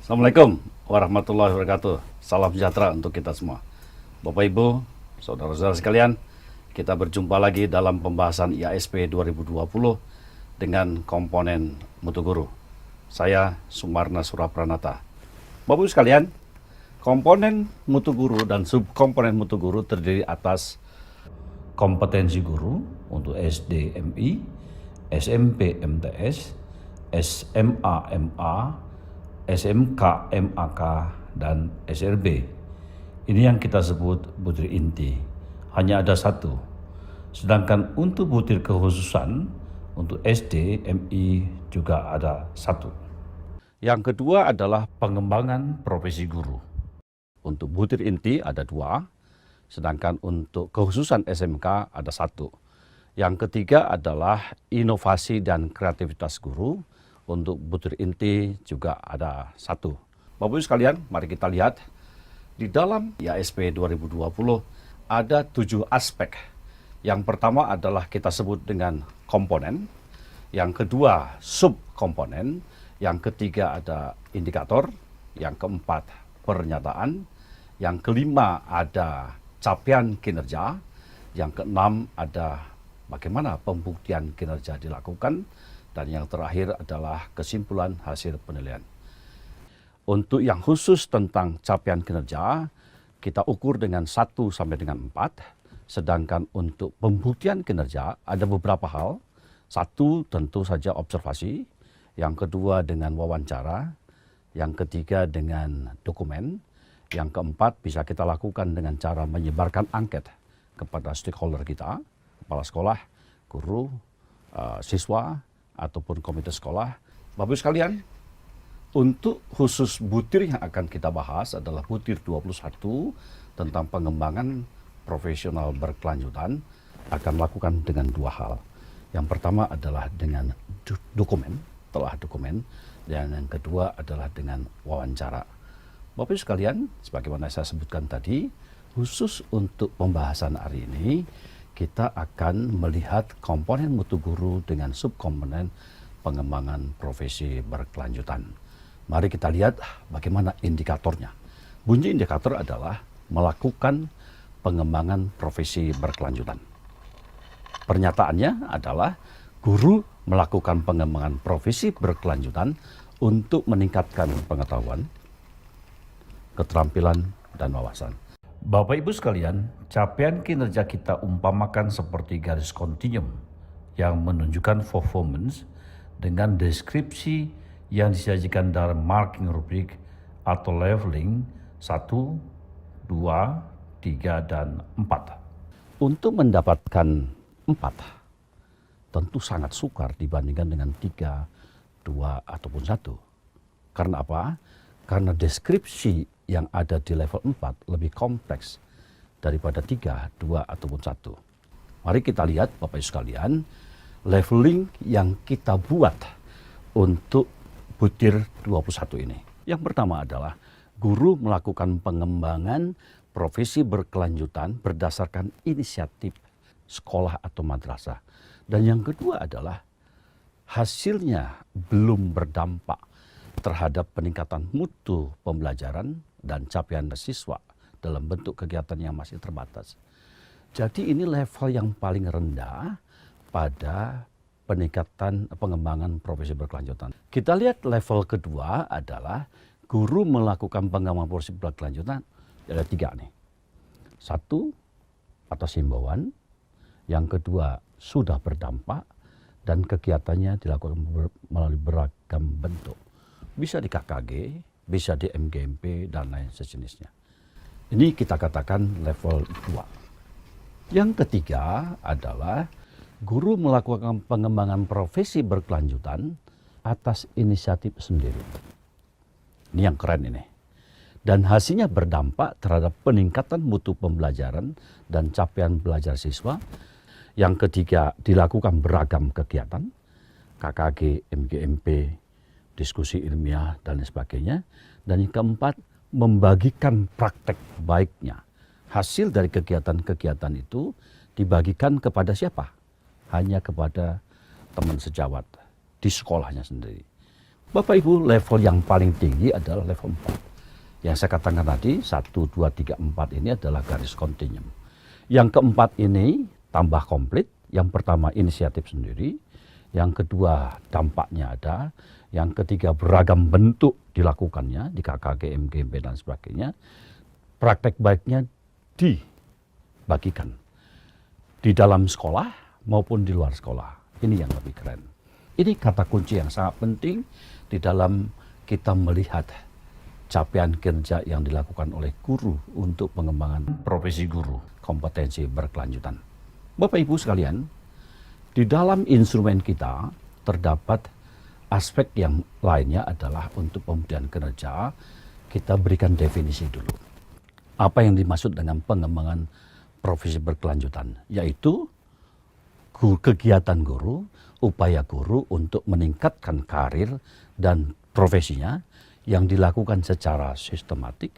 Assalamualaikum warahmatullahi wabarakatuh. Salam sejahtera untuk kita semua. Bapak Ibu, saudara-saudara sekalian, kita berjumpa lagi dalam pembahasan IASP 2020 dengan komponen mutu guru. Saya Sumarna Surapranata. Bapak Ibu sekalian, komponen mutu guru dan subkomponen mutu guru terdiri atas kompetensi guru untuk SD MI, SMP MTS, SMA MA, SMK, MAK, dan SRB. Ini yang kita sebut butir inti. Hanya ada satu. Sedangkan untuk butir kekhususan, untuk SD, MI juga ada satu. Yang kedua adalah pengembangan profesi guru. Untuk butir inti ada dua, sedangkan untuk kekhususan SMK ada satu. Yang ketiga adalah inovasi dan kreativitas guru. Untuk butir inti juga ada satu. Bapak Ibu sekalian, mari kita lihat. Di dalam IASP 2020 ada 7 aspek. Yang pertama adalah kita sebut dengan komponen. Yang kedua subkomponen. Yang ketiga ada indikator. Yang keempat pernyataan. Yang kelima ada capaian kinerja. Yang keenam ada bagaimana pembuktian kinerja dilakukan. Dan yang terakhir adalah kesimpulan hasil penilaian. Untuk yang khusus tentang capaian kinerja, kita ukur dengan 1 sampai dengan 4. Sedangkan untuk pembuktian kinerja ada beberapa hal. 1 tentu saja observasi. Yang kedua dengan wawancara. Yang ketiga dengan dokumen. Yang keempat bisa kita lakukan dengan cara menyebarkan angket kepada stakeholder kita, kepala sekolah, guru, siswa, ataupun komite sekolah. Bapak Ibu sekalian, untuk khusus butir yang akan kita bahas adalah butir 21 tentang pengembangan profesional berkelanjutan, akan lakukan dengan 2 hal. Yang pertama adalah dengan dokumen, telah dokumen, dan yang kedua adalah dengan wawancara. Bapak Ibu sekalian, sebagaimana saya sebutkan tadi, khusus untuk pembahasan hari ini, kita akan melihat komponen mutu guru dengan subkomponen pengembangan profesi berkelanjutan. Mari kita lihat bagaimana indikatornya. Bunyi indikator adalah melakukan pengembangan profesi berkelanjutan. Pernyataannya adalah guru melakukan pengembangan profesi berkelanjutan untuk meningkatkan pengetahuan, keterampilan, dan wawasan. Bapak Ibu sekalian, capaian kinerja kita umpamakan seperti garis kontinum yang menunjukkan performance dengan deskripsi yang disajikan dalam marking rubrik atau leveling 1, 2, 3, dan 4. Untuk mendapatkan 4, tentu sangat sukar dibandingkan dengan 3, 2, ataupun 1. Karena apa? Karena deskripsi yang ada di level 4 lebih kompleks daripada 3, 2, ataupun 1. Mari kita lihat Bapak Ibu sekalian, leveling yang kita buat untuk butir 21 ini. Yang pertama adalah guru melakukan pengembangan profesi berkelanjutan berdasarkan inisiatif sekolah atau madrasah. Dan yang kedua adalah hasilnya belum berdampak terhadap peningkatan mutu pembelajaran dan capaian siswa dalam bentuk kegiatan yang masih terbatas. Jadi ini level yang paling rendah pada peningkatan pengembangan profesi berkelanjutan. Kita lihat level kedua adalah guru melakukan pengembangan profesi berkelanjutan. Ada 3 nih. 1, atas himbauan. Yang kedua, sudah berdampak. Dan kegiatannya dilakukan melalui beragam bentuk. Bisa di KKG, bisa di MGMP, dan lain sejenisnya. Ini kita katakan level 2. Yang ketiga adalah guru melakukan pengembangan profesi berkelanjutan atas inisiatif sendiri. Ini yang keren ini. Dan hasilnya berdampak terhadap peningkatan mutu pembelajaran dan capaian belajar siswa. Yang ketiga, dilakukan beragam kegiatan, KKG, MGMP, diskusi ilmiah, dan sebagainya. Dan yang keempat, membagikan praktek baiknya. Hasil dari kegiatan-kegiatan itu dibagikan kepada siapa? Hanya kepada teman sejawat di sekolahnya sendiri. Bapak Ibu, level yang paling tinggi adalah level 4. Yang saya katakan tadi, 1, 2, 3, 4 ini adalah garis kontinum. Yang keempat ini tambah komplit. Yang pertama inisiatif sendiri. Yang kedua dampaknya ada. Yang ketiga beragam bentuk dilakukannya di KKG, MGMP dan sebagainya. Praktek baiknya dibagikan di dalam sekolah maupun di luar sekolah. Ini yang lebih keren. Ini kata kunci yang sangat penting di dalam kita melihat capaian kerja yang dilakukan oleh guru untuk pengembangan profesi guru, kompetensi berkelanjutan. Bapak Ibu sekalian, di dalam instrumen kita terdapat aspek yang lainnya adalah untuk pemberian kinerja, kita berikan definisi dulu. Apa yang dimaksud dengan pengembangan profesi berkelanjutan, yaitu kegiatan guru, upaya guru untuk meningkatkan karir dan profesinya yang dilakukan secara sistematik,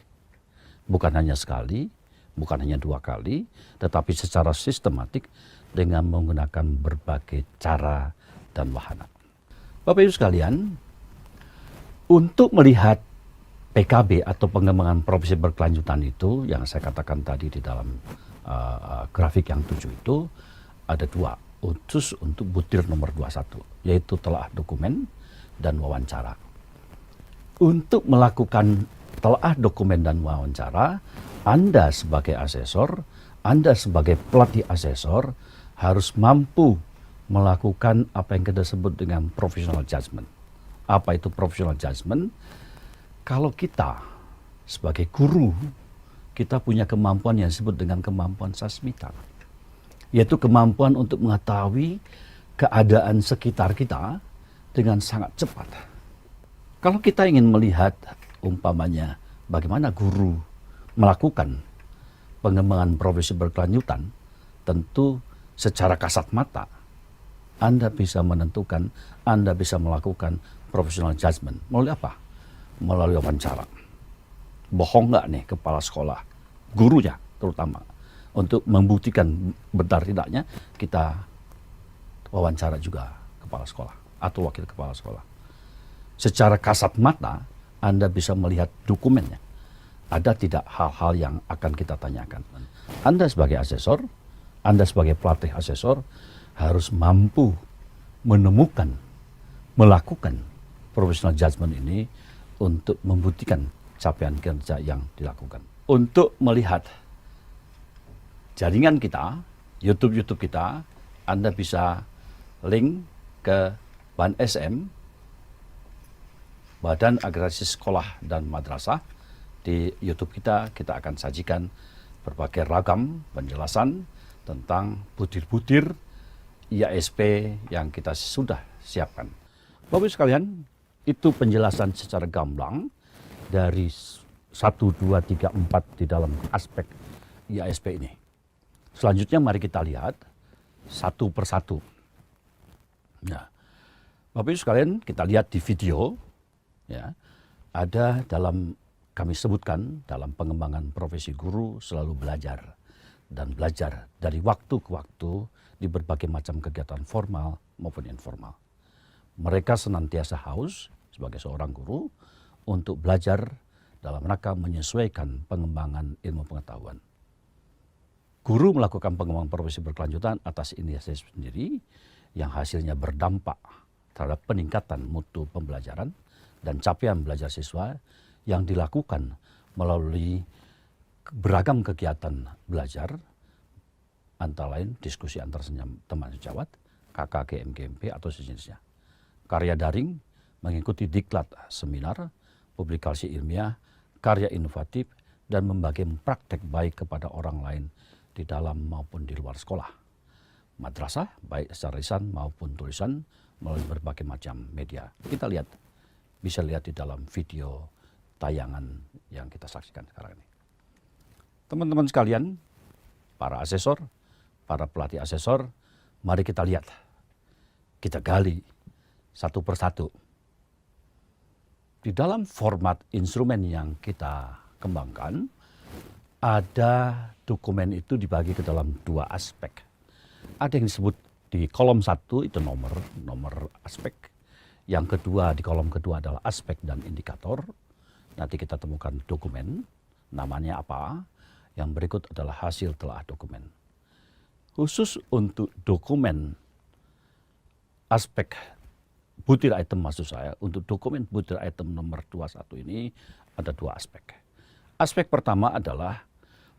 bukan hanya sekali, bukan hanya 2 kali, tetapi secara sistematik dengan menggunakan berbagai cara dan wahana. Bapak Ibu sekalian, untuk melihat PKB atau pengembangan profesi berkelanjutan itu, yang saya katakan tadi di dalam grafik yang 7 itu, ada 2. Khusus untuk butir nomor 21, yaitu telaah dokumen dan wawancara. Untuk melakukan telaah dokumen dan wawancara, Anda sebagai asesor, Anda sebagai pelatih asesor harus mampu melakukan apa yang kita sebut dengan professional judgment. Apa itu professional judgment? Kalau kita sebagai guru, kita punya kemampuan yang disebut dengan kemampuan sasmita, yaitu kemampuan untuk mengetahui keadaan sekitar kita dengan sangat cepat. Kalau kita ingin melihat umpamanya bagaimana guru melakukan pengembangan profesi berkelanjutan, tentu secara kasat mata Anda bisa menentukan, Anda bisa melakukan professional judgment. Melalui apa? Melalui wawancara. Bohong nggak nih kepala sekolah, gurunya terutama, untuk membuktikan benar tidaknya, kita wawancara juga kepala sekolah atau wakil kepala sekolah. Secara kasat mata, Anda bisa melihat dokumennya. Ada tidak hal-hal yang akan kita tanyakan. Anda sebagai asesor, Anda sebagai pelatih asesor, harus mampu menemukan, melakukan professional judgment ini untuk membuktikan capaian kerja yang dilakukan. Untuk melihat jaringan kita, YouTube kita, Anda bisa link ke BAN SM, Badan Agresi Sekolah dan Madrasah. Di YouTube kita akan sajikan berbagai ragam penjelasan tentang butir-butir IASP yang kita sudah siapkan. Bapak Ibu sekalian, itu penjelasan secara gamblang dari 1, 2, 3, 4 di dalam aspek IASP ini. Selanjutnya mari kita lihat satu persatu. Nah, Bapak Ibu sekalian, kita lihat di video, ya, ada dalam kami sebutkan dalam pengembangan profesi guru selalu belajar dan belajar dari waktu ke waktu di berbagai macam kegiatan formal maupun informal. Mereka senantiasa haus sebagai seorang guru untuk belajar dalam rangka menyesuaikan pengembangan ilmu pengetahuan. Guru melakukan pengembangan profesi berkelanjutan atas inisiatif sendiri yang hasilnya berdampak terhadap peningkatan mutu pembelajaran dan capaian belajar siswa yang dilakukan melalui beragam kegiatan belajar, antara lain diskusi antar teman sejawat, KKG, MGMP atau sejenisnya. Karya daring mengikuti diklat seminar, publikasi ilmiah, karya inovatif, dan membagi praktek baik kepada orang lain di dalam maupun di luar sekolah. Madrasah, baik secara lisan maupun tulisan, melalui berbagai macam media. Kita lihat, bisa lihat di dalam video tayangan yang kita saksikan sekarang ini. Teman-teman sekalian, para asesor, para pelatih asesor, mari kita lihat, kita gali satu persatu. Di dalam format instrumen yang kita kembangkan, ada dokumen itu dibagi ke dalam 2 aspek. Ada yang disebut di kolom 1 itu nomor aspek, Yang kedua, di kolom kedua adalah aspek dan indikator. Nanti kita temukan dokumen, namanya apa. Yang berikut adalah hasil telah dokumen. Khusus untuk dokumen aspek butir item maksud saya, untuk dokumen butir item nomor 21 ini ada dua aspek. Aspek pertama adalah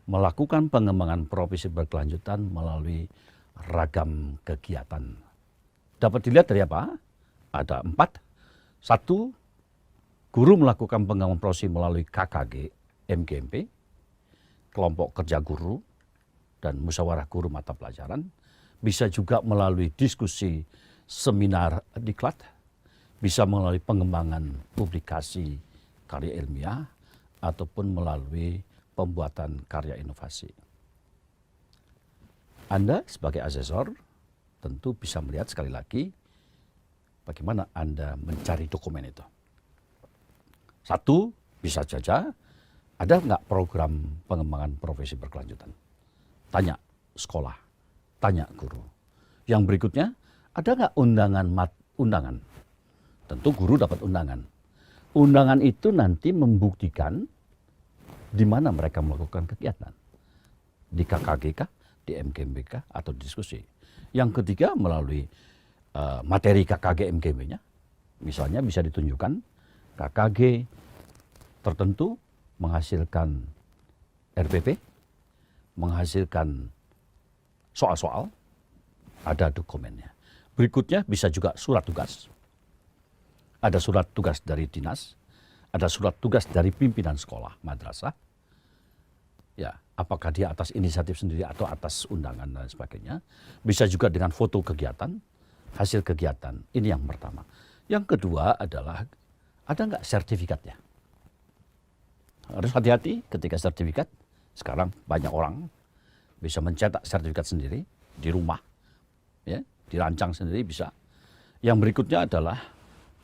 melakukan pengembangan profesi berkelanjutan melalui ragam kegiatan. Dapat dilihat dari apa? Ada 4. 1, guru melakukan pengembangan profesi melalui KKG, MGMP, kelompok kerja guru, dan musyawarah guru mata pelajaran. Bisa juga melalui diskusi seminar diklat, bisa melalui pengembangan publikasi karya ilmiah, ataupun melalui pembuatan karya inovasi. Anda sebagai asesor tentu bisa melihat sekali lagi bagaimana Anda mencari dokumen itu. 1, bisa saja ada nggak program pengembangan profesi berkelanjutan? Tanya sekolah, tanya guru. Yang berikutnya, ada nggak undangan? Tentu guru dapat undangan. Undangan itu nanti membuktikan di mana mereka melakukan kegiatan. Di KKG kah, di MGMB kah, atau diskusi. Yang ketiga, melalui materi KKG MGMB-nya. Misalnya bisa ditunjukkan KKG tertentu menghasilkan RPP, menghasilkan soal-soal, ada dokumennya. Berikutnya bisa juga surat tugas. Ada surat tugas dari dinas, ada surat tugas dari pimpinan sekolah, madrasah. Ya, apakah dia atas inisiatif sendiri atau atas undangan dan sebagainya. Bisa juga dengan foto kegiatan, hasil kegiatan. Ini yang pertama. Yang kedua adalah ada nggak sertifikatnya? Harus hati-hati ketika sertifikat. Sekarang banyak orang bisa mencetak sertifikat sendiri di rumah, ya, dirancang sendiri bisa. Yang berikutnya adalah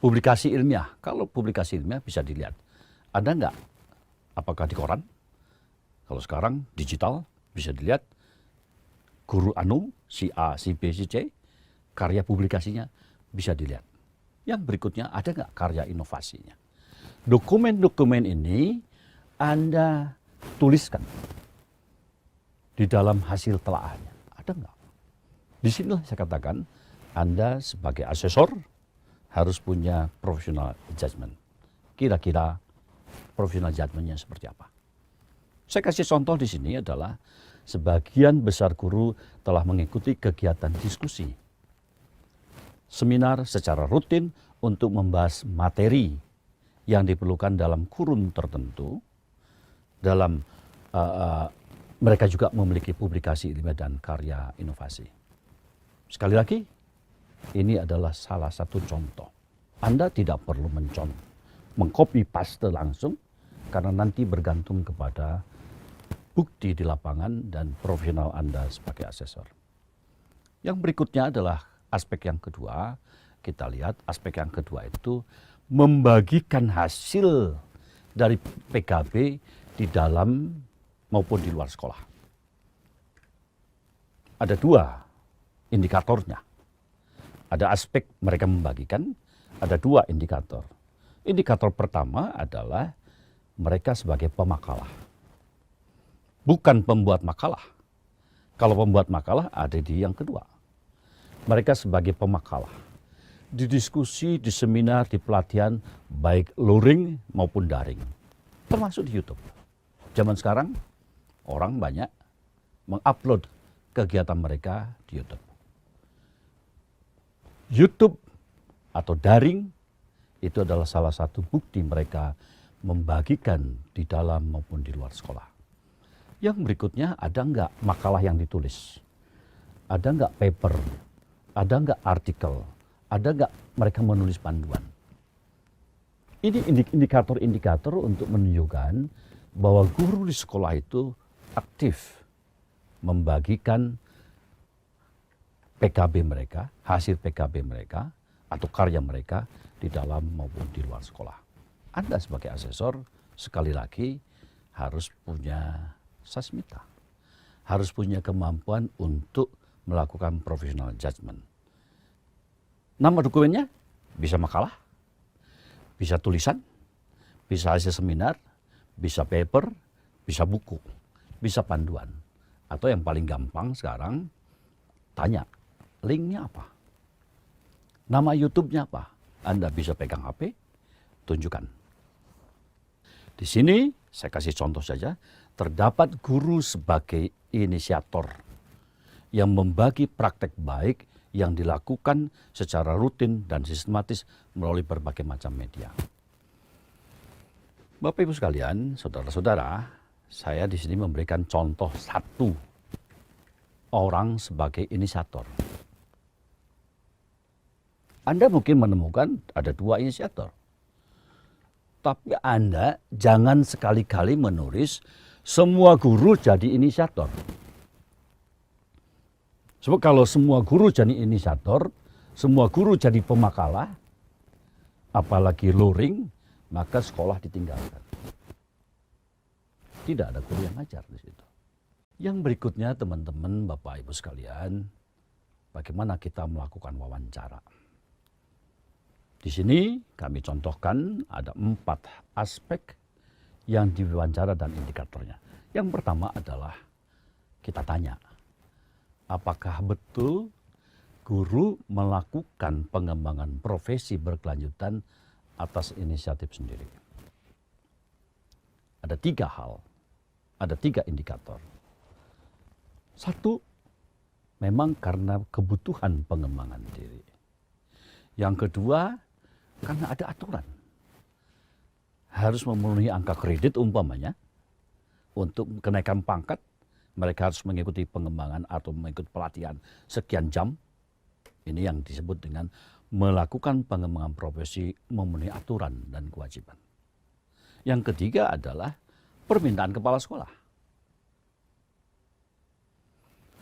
publikasi ilmiah. Kalau publikasi ilmiah bisa dilihat. Ada nggak? Apakah di koran? Kalau sekarang digital bisa dilihat. Guru anu, si A, si B, si C, karya publikasinya bisa dilihat. Yang berikutnya ada nggak karya inovasinya? Dokumen-dokumen ini Anda tuliskan di dalam hasil telaahnya. Ada nggak? Di sinilah saya katakan Anda sebagai asesor harus punya professional judgment. Kira-kira professional judgment-nya seperti apa? Saya kasih contoh di sini adalah sebagian besar guru telah mengikuti kegiatan diskusi, seminar secara rutin untuk membahas materi yang diperlukan dalam kurun tertentu. Dalam mereka juga memiliki publikasi ilmiah dan karya inovasi. Sekali lagi, ini adalah salah satu contoh. Anda tidak perlu mengcopy paste langsung, karena nanti bergantung kepada bukti di lapangan dan profesional Anda sebagai asesor. Yang berikutnya adalah aspek yang kedua. Kita lihat aspek yang kedua itu membagikan hasil dari PKB di dalam maupun di luar sekolah. Ada 2 indikatornya. Ada aspek mereka membagikan, ada 2 indikator. Indikator pertama adalah mereka sebagai pemakalah. Bukan pembuat makalah. Kalau pembuat makalah ada di yang kedua. Mereka sebagai pemakalah. Di diskusi, di seminar, di pelatihan, baik luring maupun daring. Termasuk di YouTube. Zaman sekarang, orang banyak mengupload kegiatan mereka di YouTube. YouTube atau daring itu adalah salah satu bukti mereka membagikan di dalam maupun di luar sekolah. Yang berikutnya, ada nggak makalah yang ditulis? Ada nggak paper? Ada nggak artikel? Ada nggak mereka menulis panduan? Ini indikator-indikator untuk menunjukkan bahwa guru di sekolah itu aktif membagikan PKB mereka, hasil PKB mereka, atau karya mereka di dalam maupun di luar sekolah. Anda sebagai asesor, sekali lagi harus punya sasmita. Harus punya kemampuan untuk melakukan professional judgment. Nama dokumennya Bisa makalah, bisa tulisan, bisa hasil seminar, bisa paper, bisa buku, bisa panduan. Atau yang paling gampang sekarang, tanya, linknya apa? Nama YouTube-nya apa? Anda bisa pegang HP, tunjukkan. Di sini saya kasih contoh saja, terdapat guru sebagai inisiator yang membagi praktek baik yang dilakukan secara rutin dan sistematis melalui berbagai macam media. Bapak Ibu sekalian, saudara-saudara, saya di sini memberikan contoh satu orang sebagai inisiator. Anda mungkin menemukan ada dua inisiator. Tapi Anda jangan sekali-kali menulis semua guru jadi inisiator. Sebab kalau semua guru jadi inisiator, semua guru jadi pemakalah, apalagi luring, maka sekolah ditinggalkan. Tidak ada guru yang ngajar di situ. Yang berikutnya teman-teman, Bapak Ibu sekalian, bagaimana kita melakukan wawancara. Di sini kami contohkan ada 4 aspek yang diwawancara dan indikatornya. Yang pertama adalah kita tanya, apakah betul guru melakukan pengembangan profesi berkelanjutan atas inisiatif sendiri. Ada 3 hal, ada 3 indikator. 1, memang karena kebutuhan pengembangan diri. Yang kedua, karena ada aturan. Harus memenuhi angka kredit umpamanya, untuk kenaikan pangkat, mereka harus mengikuti pengembangan atau mengikuti pelatihan sekian jam. Ini yang disebut dengan melakukan pengembangan profesi memenuhi aturan dan kewajiban. Yang ketiga adalah permintaan kepala sekolah.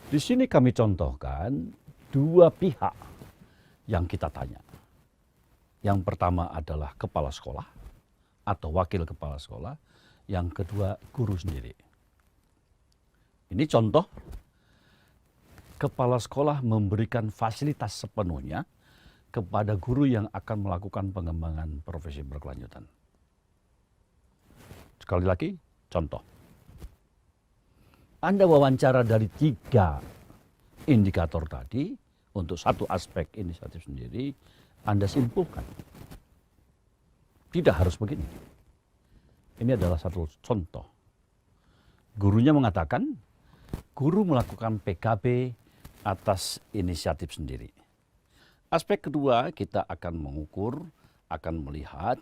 Di sini kami contohkan 2 pihak yang kita tanya. Yang pertama adalah kepala sekolah atau wakil kepala sekolah. Yang kedua guru sendiri. Ini contoh kepala sekolah memberikan fasilitas sepenuhnya kepada guru yang akan melakukan pengembangan profesi berkelanjutan. Sekali lagi, contoh. Anda wawancara dari 3 indikator tadi untuk 1 aspek inisiatif sendiri, Anda simpulkan. Tidak harus begini. Ini adalah satu contoh. Gurunya mengatakan, guru melakukan PKB atas inisiatif sendiri. Aspek kedua, kita akan mengukur, akan melihat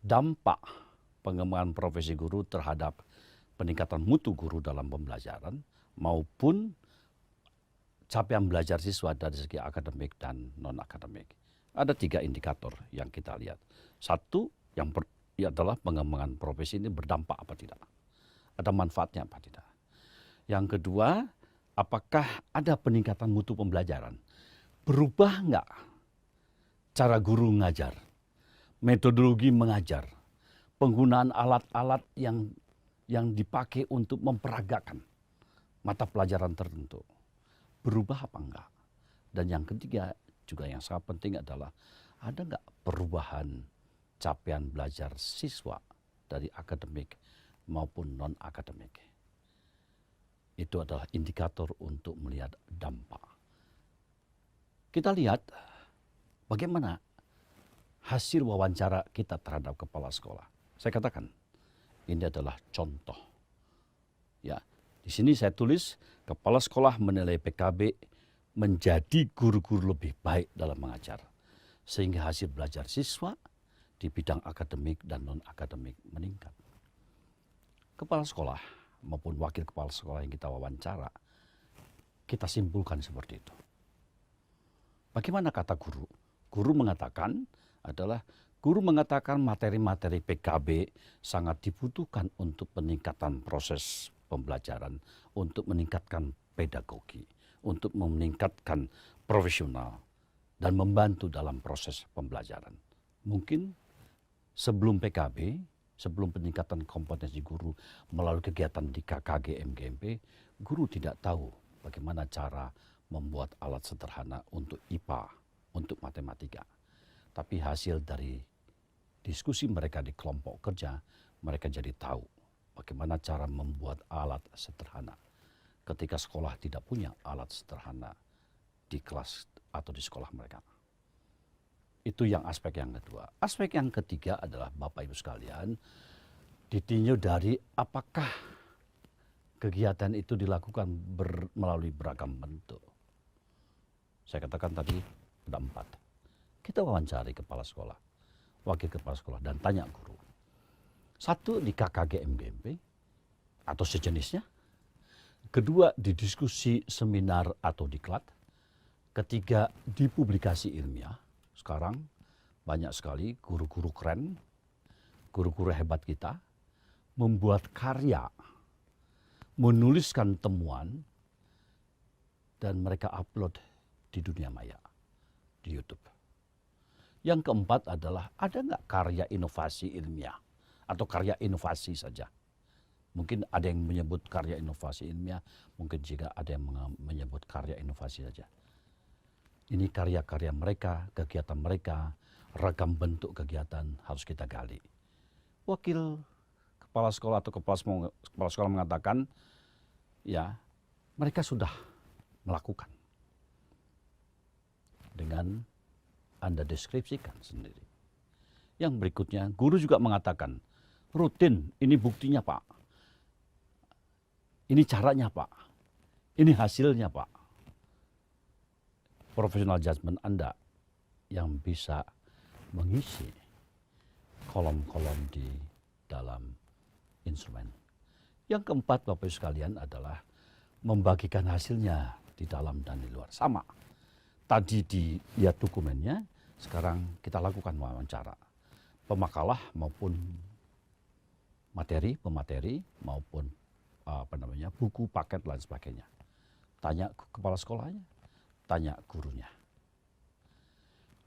dampak pengembangan profesi guru terhadap peningkatan mutu guru dalam pembelajaran maupun capaian belajar siswa dari segi akademik dan non-akademik. Ada 3 indikator yang kita lihat. 1, yang adalah pengembangan profesi ini berdampak apa tidak. Ada manfaatnya apa tidak. Yang kedua, apakah ada peningkatan mutu pembelajaran. Berubah enggak cara guru mengajar, metodologi mengajar, penggunaan alat-alat yang dipakai untuk memperagakan mata pelajaran tertentu. Berubah apa enggak? Dan yang ketiga juga yang sangat penting adalah ada enggak perubahan capaian belajar siswa dari akademik maupun non-akademik. Itu adalah indikator untuk melihat dampak. Kita lihat bagaimana hasil wawancara kita terhadap kepala sekolah. Saya katakan, ini adalah contoh. Ya, di sini saya tulis, kepala sekolah menilai PKB menjadi guru-guru lebih baik dalam mengajar. Sehingga hasil belajar siswa di bidang akademik dan non-akademik meningkat. Kepala sekolah maupun wakil kepala sekolah yang kita wawancara, kita simpulkan seperti itu. Bagaimana kata guru? Guru mengatakan materi-materi PKB sangat dibutuhkan untuk peningkatan proses pembelajaran, untuk meningkatkan pedagogi, untuk meningkatkan profesional, dan membantu dalam proses pembelajaran. Mungkin sebelum PKB, sebelum peningkatan kompetensi guru melalui kegiatan di KKG MGMP, guru tidak tahu bagaimana cara membuat alat sederhana untuk IPA, untuk matematika. Tapi hasil dari diskusi mereka di kelompok kerja, mereka jadi tahu bagaimana cara membuat alat sederhana. Ketika sekolah tidak punya alat sederhana di kelas atau di sekolah mereka. Itu yang aspek yang kedua. Aspek yang ketiga adalah Bapak Ibu sekalian, ditinjau dari apakah kegiatan itu dilakukan melalui beragam bentuk. Saya katakan tadi ada 4. Kita wawancari kepala sekolah, wakil kepala sekolah, dan tanya guru. 1 di KKG MGMP atau sejenisnya. 2 di diskusi seminar atau diklat. 3 di publikasi ilmiah. Sekarang banyak sekali guru-guru keren, guru-guru hebat kita, membuat karya, menuliskan temuan, dan mereka upload di dunia maya, di YouTube. Yang keempat adalah, ada nggak karya inovasi ilmiah atau karya inovasi saja? Mungkin ada yang menyebut karya inovasi ilmiah, mungkin juga ada yang menyebut karya inovasi saja. Ini karya-karya mereka, kegiatan mereka, ragam bentuk kegiatan harus kita gali. Wakil kepala sekolah atau kepala sekolah mengatakan, ya mereka sudah melakukan. Dengan Anda deskripsikan sendiri. Yang berikutnya, guru juga mengatakan, rutin, ini buktinya Pak. Ini caranya Pak. Ini hasilnya Pak. Professional judgment Anda yang bisa mengisi kolom-kolom di dalam instrumen. Yang keempat Bapak Ibu sekalian adalah membagikan hasilnya di dalam dan di luar. Sama. Tadi dilihat dokumennya, sekarang kita lakukan wawancara. Pemakalah maupun pemateri maupun buku, paket, dan sebagainya. Tanya kepala sekolahnya, tanya gurunya.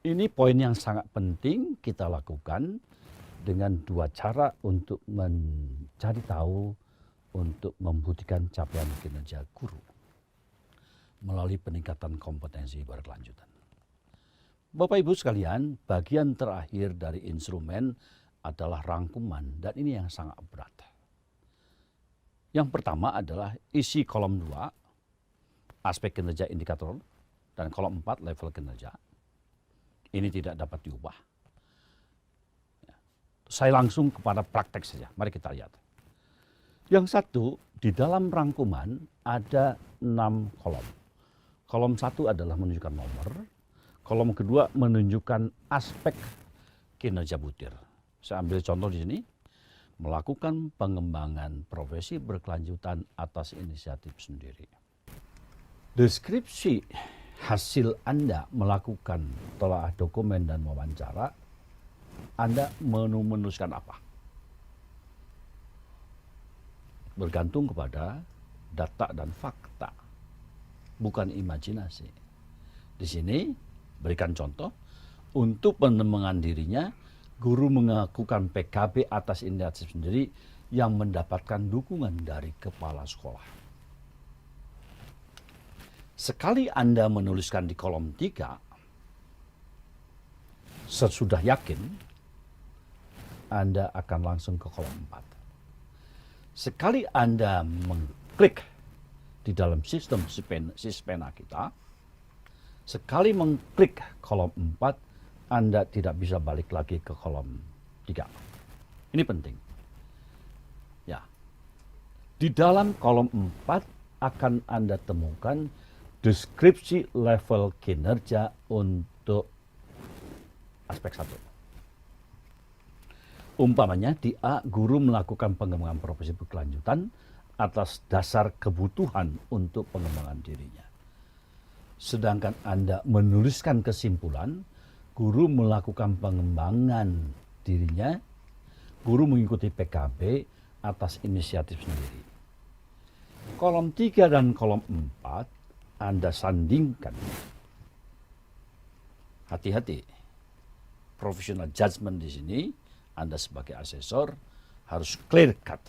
Ini poin yang sangat penting kita lakukan dengan 2 cara untuk mencari tahu, untuk membuktikan capaian kinerja guru melalui peningkatan kompetensi berkelanjutan. Bapak Ibu sekalian, bagian terakhir dari instrumen adalah rangkuman, dan ini yang sangat berat. Yang pertama adalah isi kolom 2, aspek kinerja indikator, dan kolom 4, level kinerja. Ini tidak dapat diubah. Saya langsung kepada praktek saja, mari kita lihat. Yang 1, di dalam rangkuman ada 6 kolom. Kolom 1 adalah menunjukkan nomor, kolom kedua menunjukkan aspek kinerja butir. Saya ambil contoh di sini, melakukan pengembangan profesi berkelanjutan atas inisiatif sendiri. Deskripsi hasil Anda melakukan telah dokumen dan wawancara, Anda menuliskan apa? Bergantung kepada data dan fakta, bukan imajinasi. Di sini berikan contoh, untuk pengembangan dirinya, guru melakukan PKB atas inisiatif sendiri yang mendapatkan dukungan dari kepala sekolah. Sekali Anda menuliskan di kolom 3, sesudah yakin, Anda akan langsung ke kolom 4. Sekali Anda mengklik di dalam sistem Sispena kita, sekali mengklik kolom 4, Anda tidak bisa balik lagi ke kolom 3. Ini penting. Ya. Di dalam kolom 4 akan Anda temukan deskripsi level kinerja untuk aspek 1. Umpamanya di A, guru melakukan pengembangan profesi berkelanjutan atas dasar kebutuhan untuk pengembangan dirinya. Sedangkan Anda menuliskan kesimpulan, guru melakukan pengembangan dirinya, guru mengikuti PKB atas inisiatif sendiri. Kolom 3 dan kolom 4 Anda sandingkan. Hati-hati. Professional judgment di sini, Anda sebagai asesor harus clear cut.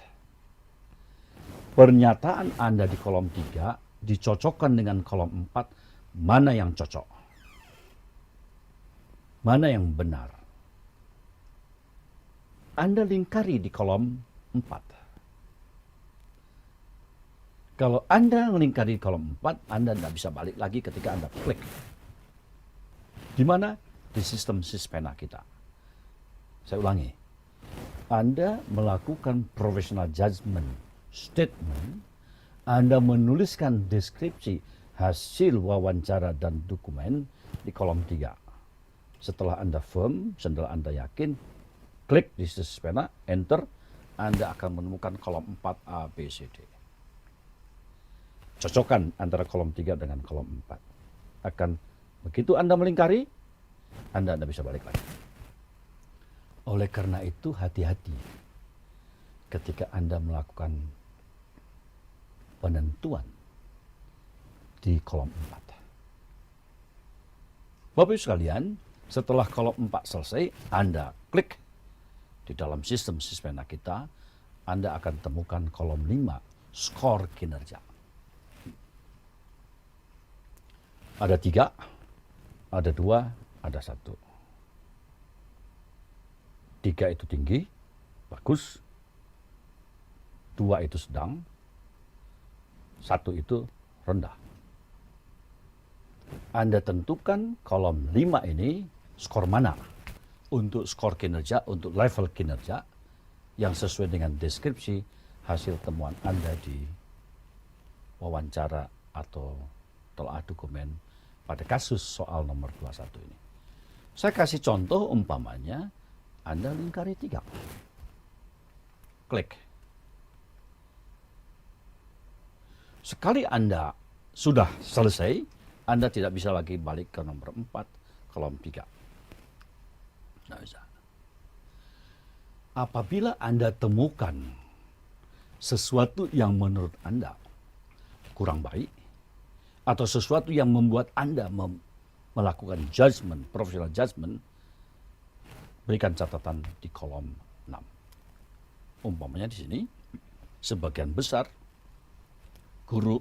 Pernyataan Anda di kolom 3 dicocokkan dengan kolom 4, mana yang cocok. Mana yang benar? Anda lingkari di kolom 4. Kalau Anda melingkari di kolom 4, Anda tidak bisa balik lagi ketika Anda klik. Di mana? Di sistem Sispena kita. Saya ulangi. Anda melakukan professional judgment statement, Anda menuliskan deskripsi hasil wawancara dan dokumen di kolom 3. Setelah Anda firm, setelah Anda yakin, klik di Sispena, enter, Anda akan menemukan kolom 4 A, B, C, D. Cocokkan antara kolom 3 dengan kolom 4. Akan begitu Anda melingkari, Anda tidak bisa balik lagi. Oleh karena itu hati-hati ketika Anda melakukan penentuan di kolom 4. Bapak Ibu sekalian, setelah kolom 4 selesai, Anda klik di dalam sistem Sispena kita, Anda akan temukan kolom 5, skor kinerja. Ada 3, ada 2, ada 1. 3 itu tinggi, bagus. 2 itu sedang. 1 itu rendah. Anda tentukan kolom 5 ini skor mana untuk skor kinerja, untuk level kinerja yang sesuai dengan deskripsi hasil temuan Anda di wawancara atau telaah dokumen pada kasus soal nomor 21 ini. Saya kasih contoh umpamanya Anda lingkari 3. Klik. Sekali Anda sudah selesai, Anda tidak bisa lagi balik ke nomor 4, kolom 3. Tidak bisa. Apabila Anda temukan sesuatu yang menurut Anda kurang baik, atau sesuatu yang membuat Anda melakukan judgment, professional judgment, berikan catatan di kolom 6. Umpamanya di sini, sebagian besar guru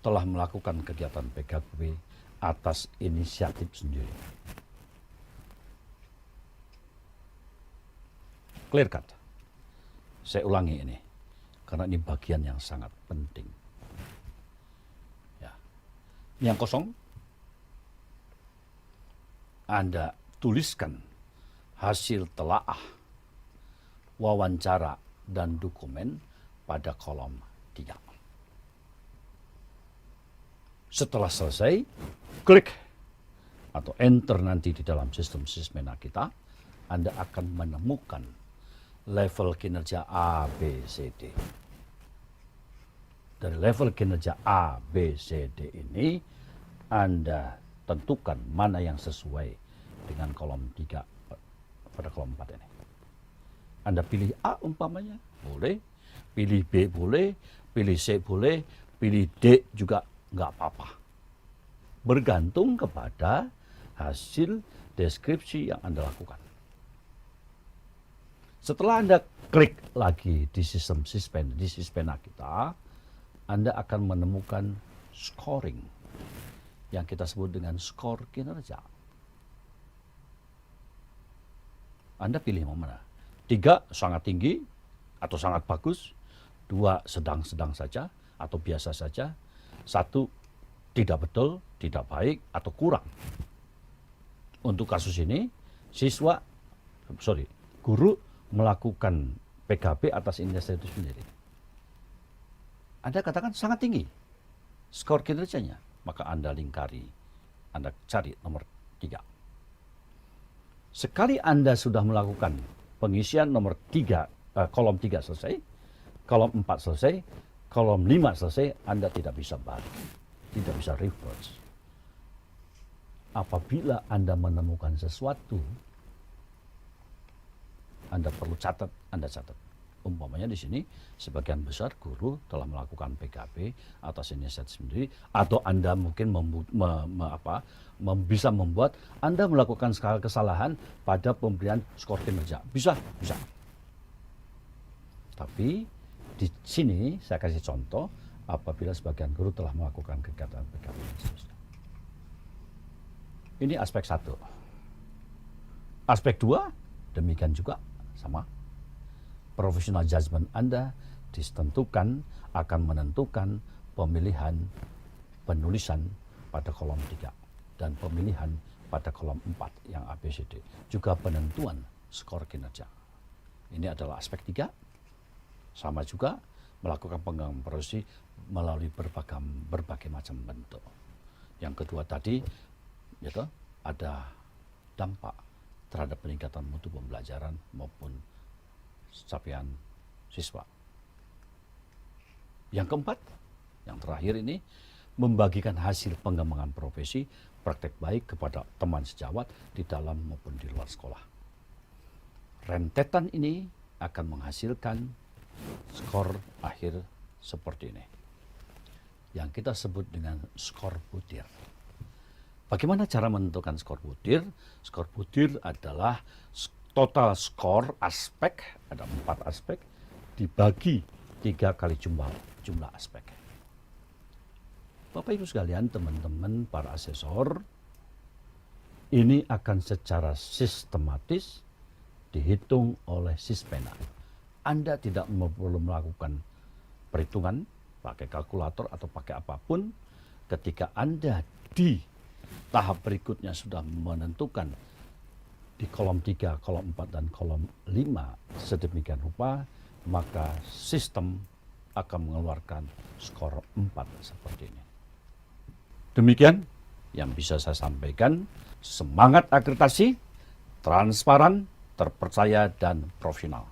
telah melakukan kegiatan PKP atas inisiatif sendiri. Clear cut. Saya ulangi ini, karena ini bagian yang sangat penting. Yang kosong, Anda tuliskan hasil telaah, wawancara, dan dokumen pada kolom 3. Setelah selesai, klik atau enter nanti di dalam sistem Sispena kita, Anda akan menemukan level kinerja A, B, C, D. Dari level kinerja A, B, C, D ini, Anda tentukan mana yang sesuai dengan kolom 3 pada kolom 4 ini. Anda pilih A umpamanya, boleh. Pilih B boleh, pilih C boleh, pilih D juga nggak apa-apa. Bergantung kepada hasil deskripsi yang Anda lakukan. Setelah Anda klik lagi di sistem Sispena kita, Anda akan menemukan scoring yang kita sebut dengan skor kinerja. Anda pilih yang mana? 3 sangat tinggi atau sangat bagus, 2 sedang-sedang saja atau biasa saja, 1 tidak betul, tidak baik atau kurang. Untuk kasus ini, guru melakukan PKP atas inisiatif sendiri. Anda katakan sangat tinggi skor kinerjanya, maka Anda lingkari, Anda cari nomor 3. Sekali Anda sudah melakukan pengisian nomor 3, kolom 3 selesai, kolom 4 selesai, kolom 5 selesai, Anda tidak bisa balik, tidak bisa reverse. Apabila Anda menemukan sesuatu, Anda perlu catat, Anda catat. Umpamanya di sini sebagian besar guru telah melakukan PKP atas inisiatif sendiri, atau Anda mungkin bisa membuat Anda melakukan kesalahan pada pemberian skor kinerja. Bisa. Tapi di sini saya kasih contoh apabila sebagian guru telah melakukan kegiatan PKP. Ini aspek 1. Aspek 2, demikian juga sama. Professional judgment Anda ditentukan akan menentukan pemilihan penulisan pada kolom 3 dan pemilihan pada kolom 4 yang ABCD. Juga penentuan skor kinerja. Ini adalah aspek 3. Sama juga melakukan pengembangan profesi melalui berbagai macam bentuk. Yang kedua tadi, yaitu ada dampak terhadap peningkatan mutu pembelajaran maupun capaian siswa. Yang keempat, yang terakhir ini, membagikan hasil pengembangan profesi praktek baik kepada teman sejawat di dalam maupun di luar sekolah. Rentetan ini akan menghasilkan skor akhir seperti ini, yang kita sebut dengan skor butir. Bagaimana cara menentukan skor butir? Skor butir adalah total skor aspek, ada 4 aspek, dibagi 3 kali jumlah aspek. Bapak Ibu sekalian, teman-teman para asesor, ini akan secara sistematis dihitung oleh Sispena. Anda tidak perlu melakukan perhitungan pakai kalkulator atau pakai apapun. Ketika Anda di tahap berikutnya sudah menentukan di kolom 3, kolom 4, dan kolom 5 sedemikian rupa, maka sistem akan mengeluarkan skor 4 seperti ini. Demikian yang bisa saya sampaikan. Semangat akreditasi, transparan, terpercaya, dan profesional.